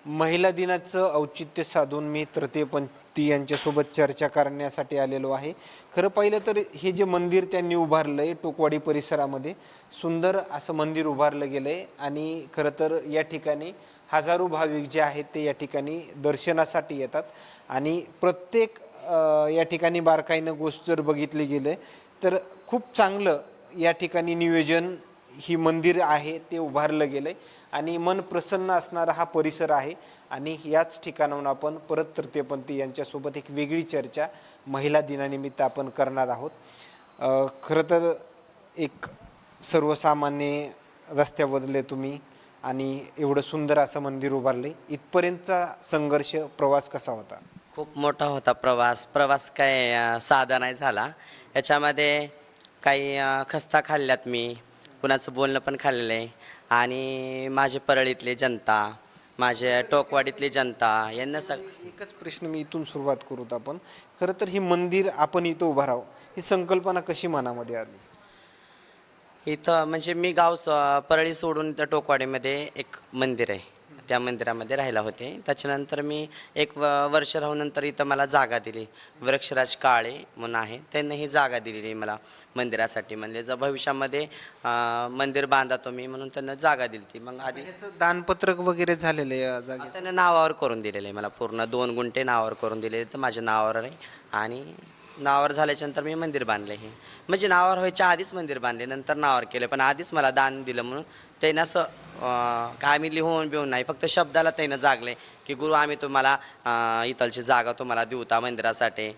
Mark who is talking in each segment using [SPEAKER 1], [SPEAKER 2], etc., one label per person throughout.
[SPEAKER 1] महिला दिनाचं औचित्य साधून मी तृतीयपंथी यांच्यासोबत चर्चा करण्यासाठी आलेलो आहे. खरं पाहिलं तर हे जे मंदिर त्यांनी उभारलं आहे टोकवाडी परिसरामध्ये सुंदर असं मंदिर उभारलं गेलं आहे आणि खरं तर या ठिकाणी हजारो भाविक जे आहेत ते या ठिकाणी दर्शनासाठी येतात आणि प्रत्येक या ठिकाणी बारकाईनं गोष्ट जर बघितली गेलं तर खूप चांगलं या ठिकाणी नियोजन ही मंदिर आहे ते उभारलं गेलं आहे आणि मन प्रसन्न असणारा हा परिसर आहे आणि याच ठिकाणाहून आपण परत तृतीयपंथी यांच्यासोबत एक वेगळी चर्चा महिला दिनानिमित्त आपण करणार आहोत. खरं तर एक सर्वसामान्य रस्त्यावरले तुम्ही आणि एवढं सुंदर असं मंदिर उभारले, इथपर्यंतचा संघर्ष प्रवास कसा होता?
[SPEAKER 2] खूप मोठा होता प्रवास. प्रवास काय साधा नाही झाला. याच्यामध्ये काही खस्ता खाल्ल्यात मी, कुणाचं बोलणं पण खाल्लेलं आहे आणि माझे परळीतली जनता, माझे टोकवाडीतली जनता यांना
[SPEAKER 1] एकच प्रश्न मी इथून सुरुवात करूत आपण. खरं तर हे मंदिर आपण इथं उभं राहू ही संकल्पना कशी मनामध्ये आली?
[SPEAKER 2] इथं म्हणजे मी परळी सोडून त्या टोकवाडीमध्ये एक मंदिर आहे. त्या मंदिरामध्ये राहिला होते. त्याच्यानंतर मी एक वर्ष राहूनंतर इथं मला जागा दिली. वृक्षराज काळे म्हणून आहे, त्यांनी ही जागा दिलेली मला मंदिरासाठी. म्हणजे जर भविष्यामध्ये मंदिर बांधा तुम्ही म्हणून त्यांना जागा दिली ती. मग आधी
[SPEAKER 1] याचं दानपत्रक वगैरे झालेलं आहे या जागेत?
[SPEAKER 2] त्यांना नावावर करून दिलेलं आहे मला. पूर्ण 2 गुंठे नावावर करून दिलेले, तर माझ्या नावावर आहे. आणि नावावर झाल्याच्यानंतर मी मंदिर बांधले. हे म्हणजे नावावर व्हायच्या आधीच मंदिर बांधले, नंतर नावावर केलं. पण आधीच मला दान दिलं म्हणून त्यानं असं काय आम्ही लिहून बिहून नाही, फक्त शब्दाला त्यानं जागले की गुरु आम्ही तुम्हाला इथलची जागा तुम्हाला देऊ त्या मंदिरासाठी.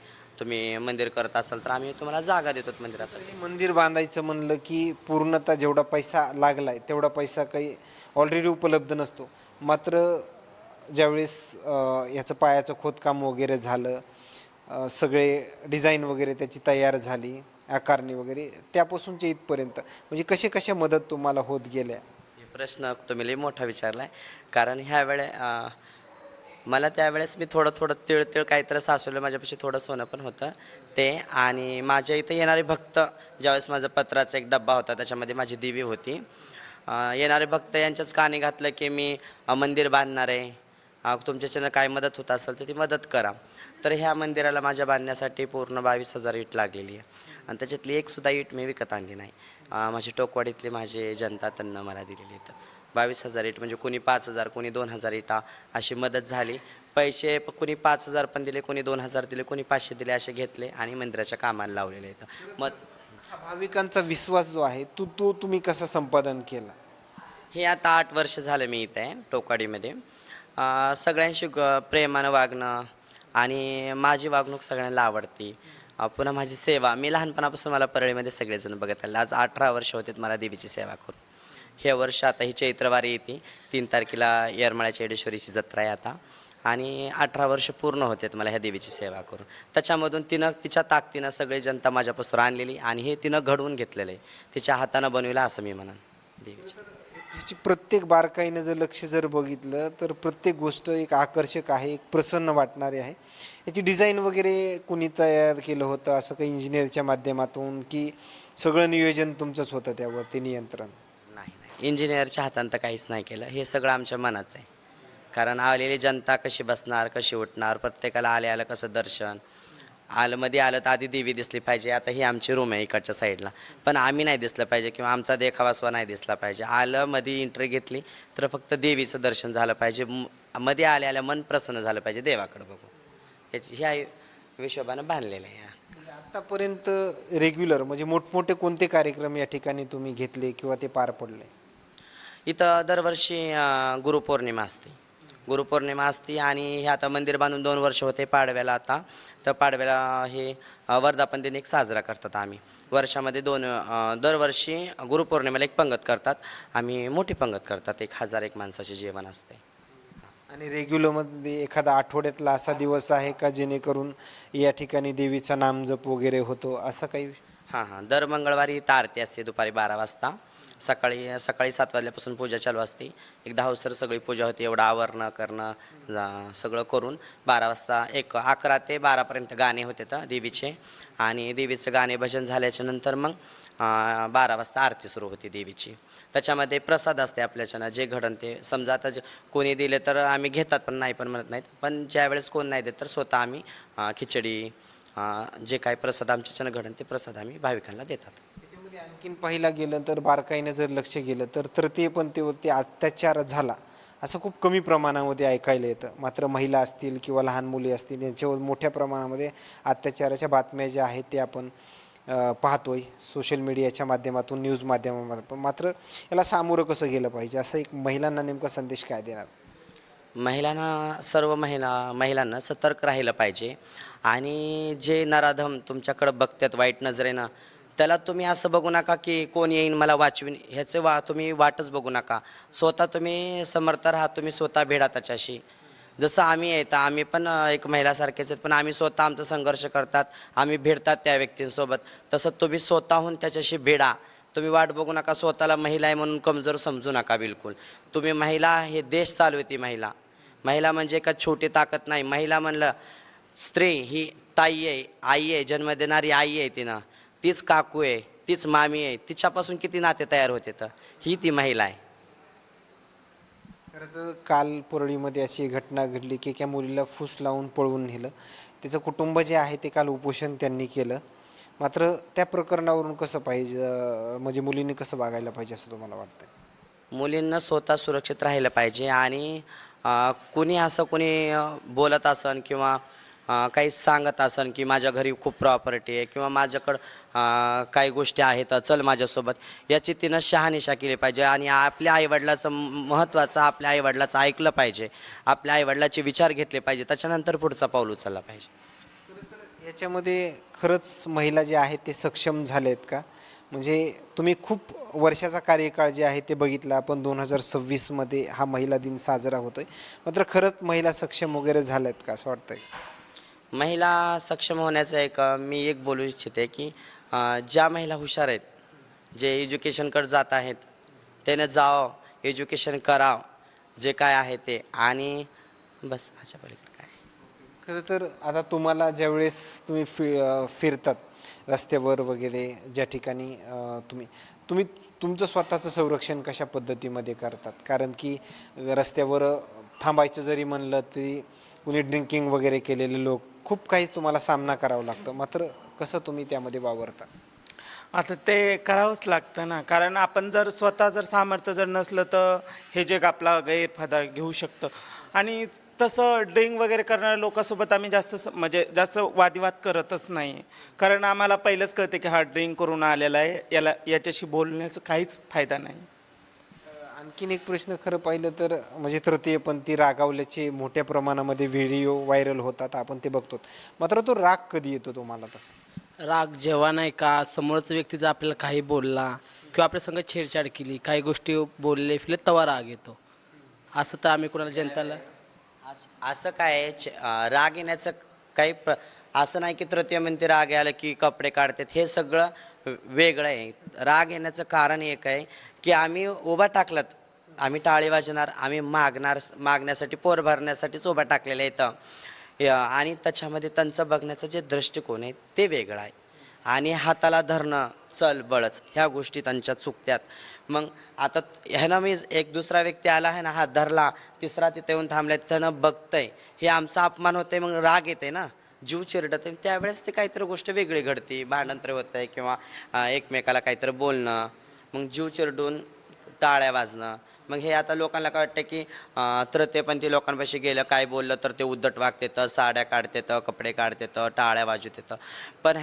[SPEAKER 2] तुम्ही मंदिर करत असाल तर आम्ही तुम्हाला जागा देतो मंदिरासाठी.
[SPEAKER 1] मंदिर बांधायचं म्हणलं की पूर्णतः जेवढा पैसा लागलाय तेवढा पैसा काही ऑलरेडी उपलब्ध नसतो. मात्र ज्यावेळेस ह्याचं पायाचं खोदकाम वगैरे झालं, सगळे डिझाईन वगैरे त्याची तयार झाली, आकारणी वगैरे त्यापासूनच्या इथपर्यंत म्हणजे कसे कशा मदत तुम्हाला होत गेल्या?
[SPEAKER 2] हे प्रश्न तुम्ही लई मोठा विचारला आहे. कारण ह्यावेळे मला त्यावेळेस मी थोडं थोडं तिळ काहीतरी साचवलं. माझ्यापाशी थोडं सोनं पण होतं ते. आणि माझ्या इथं येणारे भक्त, ज्यावेळेस माझा पत्राचा एक डब्बा होता त्याच्यामध्ये माझी दिवी होती. येणारे भक्त यांच्याच कानी घातलं की मी मंदिर बांधणार आहे, तुमच्याच्यानं काय मदत होत असेल तर ती मदत करा. तर ह्या मंदिराला माझ्या बांधण्यासाठी पूर्ण 22,000 ईट लागलेली आहे आणि त्याच्यातली एकसुद्धा ईट मी विकत आणली नाही. माझी टोकवाडीतली माझी जनता त्यांना मला दिलेली आहेत. 22,000 ईट म्हणजे कोणी 5,000, कोणी 2,000 इटा अशी मदत झाली. पैसे कोणी 5,000 पण दिले, कोणी 2,000 दिले, कोणी 500 दिले, असे घेतले आणि मंदिराच्या कामाला लावलेले आहेत. मग
[SPEAKER 1] हा भाविकांचा विश्वास जो आहे तो तुम्ही कसं संपादन केला?
[SPEAKER 2] हे आता 8 वर्ष झालं मी इथे आहे टोकवाडीमध्ये. सगळ्यांशी प्रेमानं वागणं आणि माझी वागणूक सगळ्यांना आवडते. पुन्हा माझी सेवा, मी लहानपणापासून मला परळीमध्ये सगळेजण बघत आले. आज 18 वर्ष होतात मला देवीची सेवा करून. हे वर्ष आता ही चैत्रवारी येते, 3 तारखेला येरमाळ्याच्या येडेश्वरीची जत्रा आहे आता. आणि 18 वर्ष पूर्ण होतात मला ह्या देवीची सेवा करून. त्याच्यामधून तिनं तिच्या ताकदीनं सगळी जनता माझ्यापासून आणलेली आणि हे तिनं घडवून घेतलेलं आहे. तिच्या हातानं बनविलं असं मी म्हणेन देवीच्या.
[SPEAKER 1] त्याची प्रत्येक बारकाईनं जर लक्ष जर बघितलं तर प्रत्येक गोष्ट एक आकर्षक आहे, एक प्रसन्न वाटणारी आहे. याची डिझाईन वगैरे कुणी तयार केलं होतं असं काही इंजिनिअरच्या माध्यमातून की सगळं नियोजन तुमचंच होतं त्यावरती नियंत्रण?
[SPEAKER 2] नाही नाही, इंजिनिअरच्या हातानं तर काहीच नाही केलं. हे सगळं आमच्या मनाचं आहे. कारण आलेली जनता कशी बसणार, कशी उठणार, प्रत्येकाला आलं कसं दर्शन. मध्ये आलं तर आधी देवी दिसली पाहिजे. आता ही आमची रूम आहे इकडच्या साईडला, पण आम्ही नाही दिसलं पाहिजे किंवा आमचा देखावा नाही दिसला पाहिजे. मध्ये एंट्री घेतली तर फक्त देवीचं दर्शन झालं पाहिजे. मध्ये आल्या मन प्रसन्न झालं पाहिजे देवाकडं बघू. ह्या हिशोबानं बांधलेलं आहे.
[SPEAKER 1] आतापर्यंत रेग्युलर म्हणजे मोठमोठे कोणते कार्यक्रम या ठिकाणी तुम्ही घेतले किंवा ते पार पडले?
[SPEAKER 2] इथं दरवर्षी गुरुपौर्णिमा असते. गुरुपौर्णिमा असते आणि हे आता मंदिर बांधून 2 वर्ष होते. पाडव्याला आता तर पाडव्याला हे वर्धापन दिन एक साजरा करतात आम्ही. वर्षामध्ये दरवर्षी गुरुपौर्णिमेला एक पंगत करतात. आम्ही मोठी पंगत करतात, 1,000 एक माणसाचे जेवण असते.
[SPEAKER 1] आणि रेग्युलरमध्ये एखादा आठवड्यातला असा दिवस आहे का जेणेकरून या ठिकाणी देवीचा नामजप वगैरे होतो असं काही?
[SPEAKER 2] दर मंगळवारी इथं आरती असते दुपारी 12 वाजता. सकाळी 7 वाजल्यापासून पूजा चालू असते. एक 10 वाजता सगळी पूजा होते. एवढं आवरणं करणं सगळं करून 12 वाजता 11 ते 12 पर्यंत गाणे होते तर देवीचे. आणि देवीचं गाणे भजन झाल्याच्या नंतर मग 12 वाजता आरती सुरू होती देवीची. त्याच्यामध्ये प्रसाद असते आपल्याच्यानं जे घडण ते समजा आता कोणी दिले तर आम्ही घेतात पण नाही पण म्हणत नाहीत. पण ज्यावेळेस कोण नाही देत तर स्वतः आम्ही खिचडी जे काय प्रसाद आमच्याच्यानं घडण ते प्रसाद आम्ही भाविकांना देतात.
[SPEAKER 1] त्याच्यामध्ये आणखीन पाहिला गेलं तर बारकाईनं जर लक्ष गेलं तर तृतीयपंथीवरती अत्याचार झाला असं खूप कमी प्रमाणामध्ये ऐकायला येतं. मात्र महिला असतील किंवा लहान मुली असतील यांच्यावर मोठ्या प्रमाणामध्ये अत्याचाराच्या बातम्या ज्या आहेत ते आपण पाहतोय सोशल मीडियाच्या माध्यमातून, न्यूज माध्यमातून. मात्र याला सामोरं कसं गेलं पाहिजे, असं एक महिलांना नेमका संदेश काय देणार?
[SPEAKER 2] सर्व महिलांना सतर्क राहिलं पाहिजे आणि जे नराधम तुमच्याकडं बघतात वाईट नजरेनं त्याला तुम्ही असं बघू नका की कोण येईन मला वाचवीन ह्याचे तुम्ही वाटच बघू नका. स्वतः तुम्ही समर्थ राहा, तुम्ही स्वतः भिडा त्याच्याशी. जसं आम्ही आहे तर आम्ही पण एक महिलासारखेच आहेत पण आम्ही स्वतः आमचा संघर्ष करतात, आम्ही भिडतात त्या व्यक्तींसोबत. तसं तुम्ही स्वतःहून त्याच्याशी भिडा. तुम्ही वाट बघू नका, स्वतःला महिला आहे म्हणून कमजोर समजू नका बिलकुल. तुम्ही महिला, हे देश चालवते महिला. महिला म्हणजे का छोटी ताकद नाही. महिला म्हणलं स्त्री ही ताई आहे, आई आहे, जन्म देणारी आई आहे तिनं. तीच काकू आहे, तीच मामी आहे. तिच्यापासून किती नाते तयार होते तर ही ती महिला आहे.
[SPEAKER 1] खरं तर काल परळीमध्ये अशी घटना घडली की एका मुलीला फूस लावून पळवून नेलं. तिचं कुटुंब जे आहे ते काल उपोषण त्यांनी केलं. मात्र त्या प्रकरणावरून कसं पाहिजे, म्हणजे मुलींनी कसं वागायला पाहिजे असं तुम्हाला वाटतंय?
[SPEAKER 2] मुलींना स्वतः सुरक्षित राहिलं पाहिजे आणि कुणी असं कुणी बोलत असन किंवा काही सांगत असन की माझ्या घरी खूप प्रॉपर्टी आहे किंवा माझ्याकडं काही गोष्टी आहेत चल माझ्यासोबत, याची तिनं शहानिशा केली पाहिजे. आणि आपल्या आईवडिलाचं महत्त्वाचं आपल्या आईवडिलाचं ऐकलं पाहिजे, आपल्या आईवडिलाचे विचार घेतले पाहिजे, त्याच्यानंतर पुढचा पाऊल उचलला पाहिजे.
[SPEAKER 1] खरं तर याच्यामध्ये खरंच महिला जे आहेत ते सक्षम झालेत का? म्हणजे तुम्ही खूप वर्षाचा कार्यकाळ जे आहे ते बघितला. आपण 2026मध्ये हा महिला दिन साजरा होतोय. मात्र खरंच महिला सक्षम वगैरे झाल्यात का असं वाटतंय?
[SPEAKER 2] महिला सक्षम होण्याचं मी एक बोलू इच्छिते की ज्या महिला हुशार आहेत, जे एज्युकेशनकडे जात आहेत, त्याने जावं, एज्युकेशन करावं, जे काय आहे ते. आणि बस ह्याच्या पलीकडे काय.
[SPEAKER 1] खरं तर आता तुम्हाला ज्यावेळेस तुम्ही फिरतात रस्त्यावर वगैरे ज्या ठिकाणी तुम्ही तुम्ही तुमचं स्वतःचं संरक्षण कशा पद्धतीमध्ये करतात? कारण की रस्त्यावर थांबायचं जरी म्हणलं तरी कुणी ड्रिंकिंग वगैरे केलेले लोक, खूप काही तुम्हाला सामना करावा लागतं. मात्र कसं तुम्ही त्यामध्ये वावरता?
[SPEAKER 3] आता ते करावंच लागतं ना, कारण आपण जर स्वतः जर सामर्थ्य जर नसलं तर हे जग आपला गैरफायदा घेऊ शकतं. आणि तसं ड्रिंक वगैरे करणाऱ्या लोकांसोबत आम्ही म्हणजे जास्त वादविवाद करतच नाही. कारण आम्हाला पहिलंच कळते की हा ड्रिंक करून आलेला आहे, याच्याशी बोलण्याचा काहीच फायदा नाही.
[SPEAKER 1] आणखीन एक प्रश्न, खरं पाहिलं तर म्हणजे तृतीयपंथी रागावल्याचे मोठ्या प्रमाणामध्ये व्हिडिओ व्हायरल होतात, आपण ते बघतो. मात्र तो राग कधी येतो तुम्हाला तसा?
[SPEAKER 4] राग जेव्हा नाही का समोरचा व्यक्ती जर आपल्याला काही बोलला किंवा आपल्या संग छेडछाड केली, काही गोष्टी बोलले फिरले तेव्हा राग येतो. असं तर आम्ही कोणाला जनताला
[SPEAKER 2] असं काय आहे, राग येण्याचं काही असं नाही की तृतीयपंथी राग आलं की कपडे काढतात, हे सगळं वेगळं आहे. राग येण्याचं कारण एक आहे की आम्ही उभा टाकलात, आम्ही टाळी वाजवणार, आम्ही मागण्यासाठी पोर भरण्यासाठीच उभा टाकलेलं आहे. आणि त्याच्यामध्ये त्यांचं बघण्याचं जे दृष्टिकोन आहे ते वेगळं आहे. आणि हाताला धरणं, चल बळच, ह्या गोष्टी त्यांच्या चुकत्यात. मग आता ह्यानं मी एक दुसरा व्यक्ती आला आहे ना, हात धरला, तिसरा तिथे येऊन थांबला, त्यानं बघतंय, हे आमचा अपमान होतंय, मग राग येते ना, जीव चिरडत. त्यावेळेस ते काहीतरी गोष्ट वेगळी घडते, भांडण होतं आहे किंवा एकमेकाला काहीतरी बोलणं, मग जीव चिरडून टाळ्या वाजणं. मग हे आता लोकांना काय वाटतं की तृतीयपंथी लोकांपाशी गेलं, काय बोललं तर ते उद्धट वागतेतं, साड्या काढतेतं, कपडे काढतेतं, टाळ्या वाजवतेतं. पण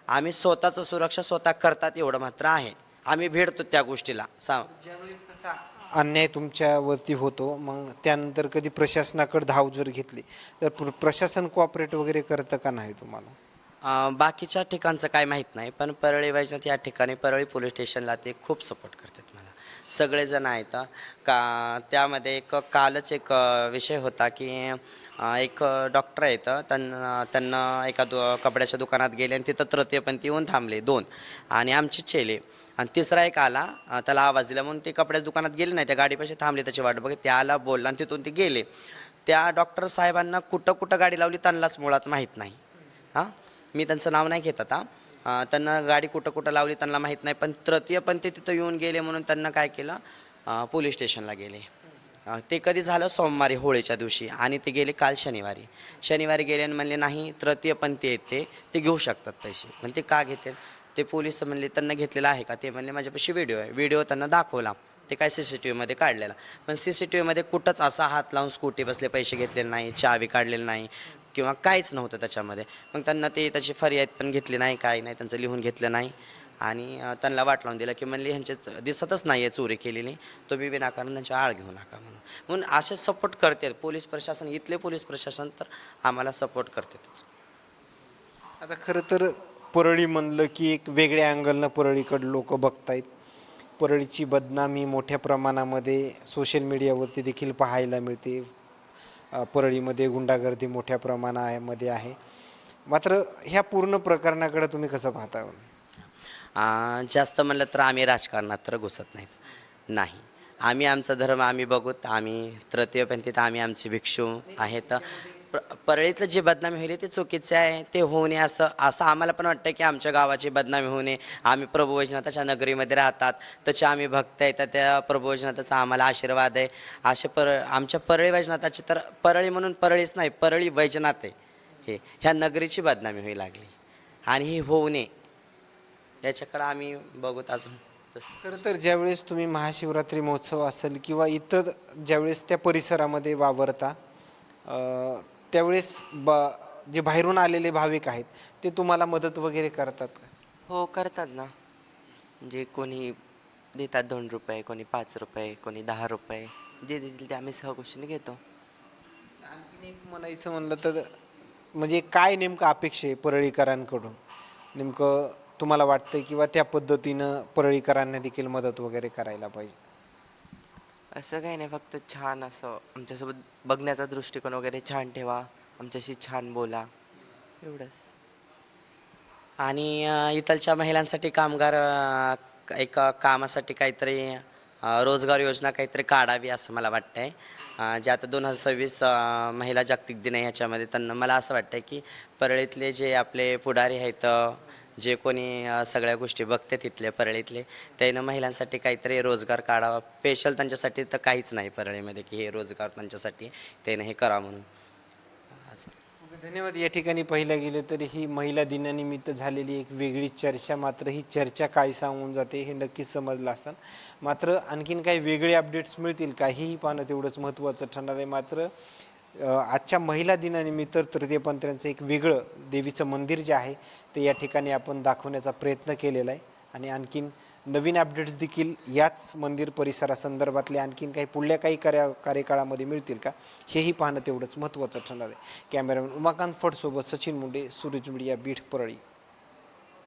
[SPEAKER 2] आम्ही स्वतःचं सुरक्षा स्वतः करतात एवढं मात्र आहे. आम्ही भेटतो त्या गोष्टीला.
[SPEAKER 1] ज्यावेळेस तसा अन्याय तुमच्यावरती होतो, मग त्यानंतर कधी प्रशासनाकडे धाव जर घेतली तर प्रशासन कोऑपरेट वगैरे करतं का नाही तुम्हाला?
[SPEAKER 2] बाकीच्या ठिकाणचं काय माहीत नाही, पण परळी वैजनाथ या ठिकाणी परळी पोलीस स्टेशनला ते खूप सपोर्ट करतात मला. सगळेजण आहेत का. त्यामध्ये कालच एक विषय होता की एक डॉक्टर आहेत, त्यांना एका कपड्याच्या दुकानात गेले आणि तिथं तृतीयपंथी येऊन थांबले 2, आणि आमची चेले. आणि तिसरा एक आला, त्याला आवाज दिला म्हणून ते कपड्याच्या दुकानात गेले नाही, त्या गाडीपाशी थांबले त्याची वाट बघत. त्या आला, बोलला आणि तिथून ते गेले. त्या डॉक्टर साहेबांना कुठं गाडी लावली त्यांनाच मुळात माहीत नाही. हां, मी त्यांचं नाव नाही घेत आता. त्यांना गाडी कुठं कुठं लावली त्यांना माहीत नाही, पण तृतीयपंथी तिथं येऊन गेले म्हणून त्यांना काय केलं, पोलीस स्टेशनला गेले. ते कधी झालं सोमवारी होळीच्या दिवशी, आणि ते गेले काल शनिवारी गेले आणि म्हणले नाही तृतीयपंथी आहेत ते घेऊ शकतात पैसे. पण ते का घेतील, ते पोलीस म्हणले त्यांना घेतलेलं आहे का, ते म्हणले माझ्यापाशी व्हिडिओ त्यांना दाखवला, ते काय CCTVमध्ये काढलेला. पण CCTVमध्ये कुठंच असा हात लावून स्कूटी बसले पैसे घेतलेले नाही, चावी काढलेली नाही किंवा काहीच नव्हतं त्याच्यामध्ये. मग त्यांना ते त्याची फरियाद पण घेतली नाही, काही नाही, त्यांचं लिहून घेतलं नाही आणि त्यांना वाट लावून दिलं की म्हणले ह्यांचे दिसतच नाही आहे चोरी केलेली, तुम्ही विनाकारण त्यांच्या आळ घेऊ नका म्हणून असे सपोर्ट करतात पोलीस प्रशासन. इथले पोलीस प्रशासन तर आम्हाला सपोर्ट करतातच.
[SPEAKER 1] आता खरं तर परळी म्हणलं की एक वेगळ्या अँगलनं परळीकडे लोक बघतायत. परळीची बदनामी मोठ्या प्रमाणामध्ये सोशल मीडियावरती देखील पाहायला मिळते. परळीमध्ये गुंडागर्दी मोठ्या प्रमाणामध्ये आहे. मात्र ह्या पूर्ण प्रकरणाकडे तुम्ही कसं पाहता?
[SPEAKER 2] जास्त म्हणलं तर आम्ही राजकारणात तर घुसत नाही. आम्ही आमचा धर्म आम्ही बघूत. आम्ही तृतीयपंथीत आम्ही आमचे भिक्षू आहेत. परळीतलं जे बदनामी होईल ते चुकीचे आहे, ते होऊ नये असं आम्हाला पण वाटतं की आमच्या गावाची बदनामी होऊ नये. आम्ही प्रभू वैजनाथाच्या नगरीमध्ये राहतात, त्याचे आम्ही भक्त आहेत, त्या प्रभू वैजनाथाचा आम्हाला आशीर्वाद आहे. आमच्या परळी वैजनाथाची तर परळी म्हणून परळीच नाही, परळी वैजनाथ आहे ह्या नगरीची बदनामी होई लागली आणि ही होऊ नये याच्याकडं आम्ही बघूत अजून.
[SPEAKER 1] खरं तर ज्यावेळेस तुम्ही महाशिवरात्री महोत्सव असेल किंवा इतर ज्यावेळेस त्या परिसरामध्ये वावरता, त्यावेळेस जे बाहेरून आलेले भाविक आहेत ते तुम्हाला मदत वगैरे करतात का?
[SPEAKER 5] हो करतात ना. म्हणजे कोणी देतात 2 रुपये, कोणी 5 रुपये, कोणी 10 रुपये, जे देतील ते आम्ही सहकुशीने घेतो.
[SPEAKER 1] आणखीन एक म्हणायचं म्हणलं तर म्हणजे काय नेमकं अपेक्षा आहे परळीकरांकडून? नेमकं तुम्हाला वाटतं किंवा त्या पद्धतीनं परळीकरांना देखील मदत वगैरे करायला पाहिजे?
[SPEAKER 5] असं काही नाही, फक्त छान असं आमच्यासोबत बघण्याचा दृष्टिकोन वगैरे छान ठेवा, आमच्याशी छान बोला, एवढंच.
[SPEAKER 2] आणि इथलच्या महिलांसाठी कामगार एक कामासाठी काहीतरी रोजगार योजना काहीतरी काढावी असं मला वाटतं आहे. जे आता 2026 महिला जागतिक दिन आहे ह्याच्यामध्ये त्यांना मला असं वाटतं आहे की परळीतले जे आपले पुढारी आहेत, जे कोणी सगळ्या गोष्टी बघते तिथले परळीतले, त्यानं महिलांसाठी काहीतरी रोजगार काढावा. स्पेशल त्यांच्यासाठी तर काहीच नाही परळीमध्ये की हे रोजगार त्यांच्यासाठी त्यानं हे करा म्हणून.
[SPEAKER 1] धन्यवाद. या ठिकाणी पाहिलं गेलं तर ही महिला दिनानिमित्त झालेली एक वेगळी चर्चा, मात्र ही चर्चा काय सांगून जाते हे नक्कीच समजलं असेल. मात्र आणखीन काही वेगळे अपडेट्स मिळतील का हेही पाहणं तेवढंच महत्त्वाचं ठरणार आहे. मात्र आजच्या महिला दिनानिमित्त तृतीयपंथीयांचं एक वेगळं देवीचं मंदिर जे आहे ते या ठिकाणी आपण दाखवण्याचा प्रयत्न केलेला आहे. आणि आणखीन नवीन अपडेट्स देखील याच मंदिर परिसरासंदर्भातले आणखीन काही पुढल्या काही कार्यकाळामध्ये मिळतील का हेही पाहणं तेवढंच महत्त्वाचं ठरणार आहे. कॅमेरामॅन उमाकांत फडसोबत सचिन मुंडे, सूरज मीडिया, बीड, परळी.